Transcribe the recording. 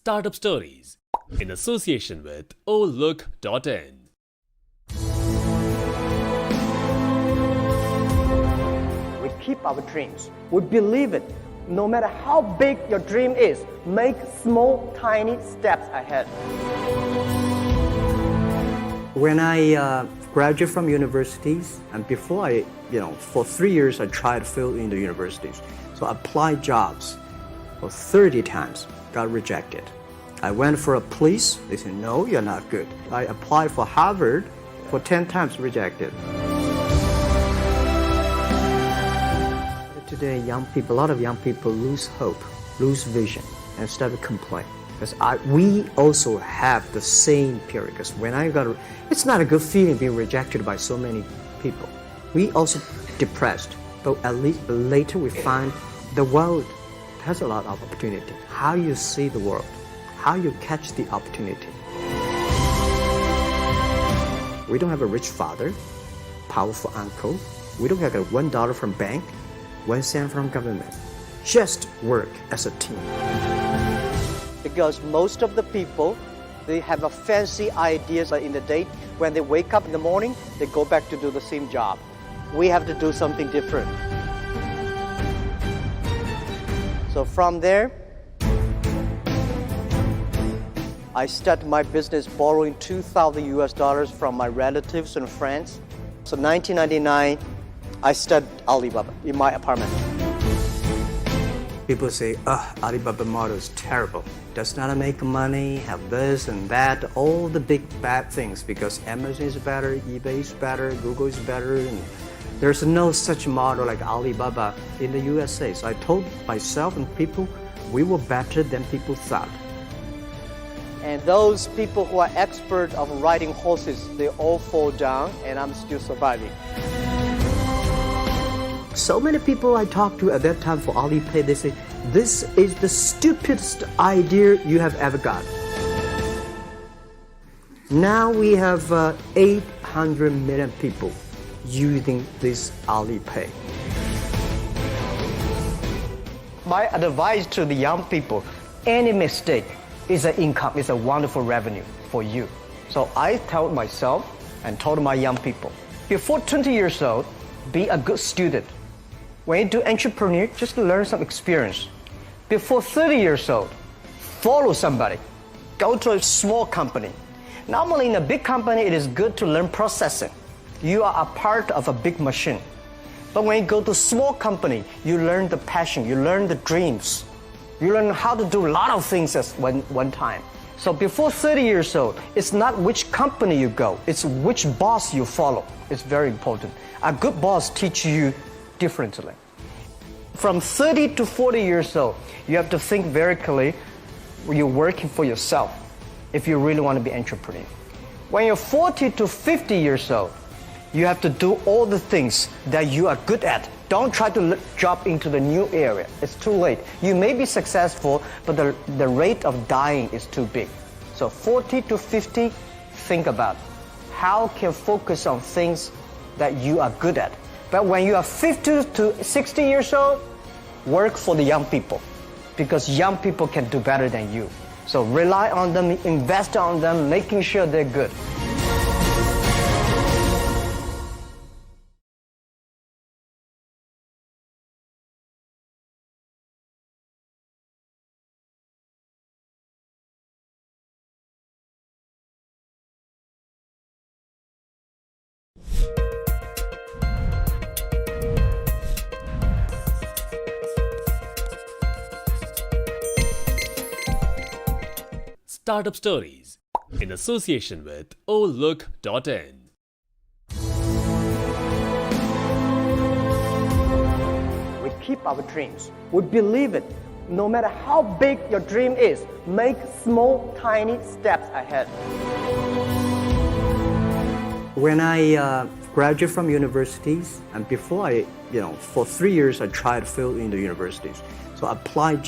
Startup Stories in association with Look.in. We keep our dreams. We believe it. No matter how big your dream is, make small, tiny steps ahead. When I graduated from universities, and before for 3 years I tried to fill in the universities. So I applied jobs for 30 times, got rejected. I went for a police, they said, no, you're not good. I applied for Harvard for 10 times, rejected. Today, a lot of young people lose hope, lose vision, and start to complain. Because we also have the same period. Because when it's not a good feeling being rejected by so many people. We also depressed, but at least later we find the world has a lot of opportunity. How you see the world, how you catch the opportunity. We don't have a rich father, powerful uncle. We don't have $1 from bank, 1 cent from government. Just work as a team. Because most of the people, they have a fancy ideas in the day. When they wake up in the morning, they go back to do the same job. We have to do something different. So from there, I started my business borrowing $2,000 from my relatives and friends. So 1999, I started Alibaba in my apartment. People say, Alibaba model is terrible. Does not make money, have this and that, all the big bad things because Amazon is better, eBay is better, Google is better. And there's no such model like Alibaba in the USA. So I told myself and people, we were better than people thought. And those people who are expert of riding horses, they all fall down and I'm still surviving. So many people I talked to at that time for Alipay, they say, this is the stupidest idea you have ever got. Now we have 800 million people using this Alipay. My advice to the young people, any mistake is an income, is a wonderful revenue for you. So I told myself and told my young people, before 20 years old, be a good student. When you do entrepreneur, just learn some experience. Before 30 years old, follow somebody. Go to a small company. Normally in a big company, it is good to learn processing. You are a part of a big machine. But when you go to a small company, you learn the passion, you learn the dreams. You learn how to do a lot of things at one time. So before 30 years old, it's not which company you go, it's which boss you follow. It's very important. A good boss teaches you differently. From 30 to 40 years old, you have to think very clearly when you're working for yourself if you really want to be an entrepreneur. When you're 40 to 50 years old, you have to do all the things that you are good at. Don't try to jump into the new area. It's too late. You may be successful, but the rate of dying is too big. So 40 to 50, think about how can focus on things that you are good at. But when you are 50 to 60 years old, work for the young people because young people can do better than you. So rely on them, invest on them, making sure they're good. Startup Stories in association with Look.in. We keep our dreams. We believe it. No matter how big your dream is, make small, tiny steps ahead. When I graduated from universities, and before for 3 years I tried to fill in the universities. So I applied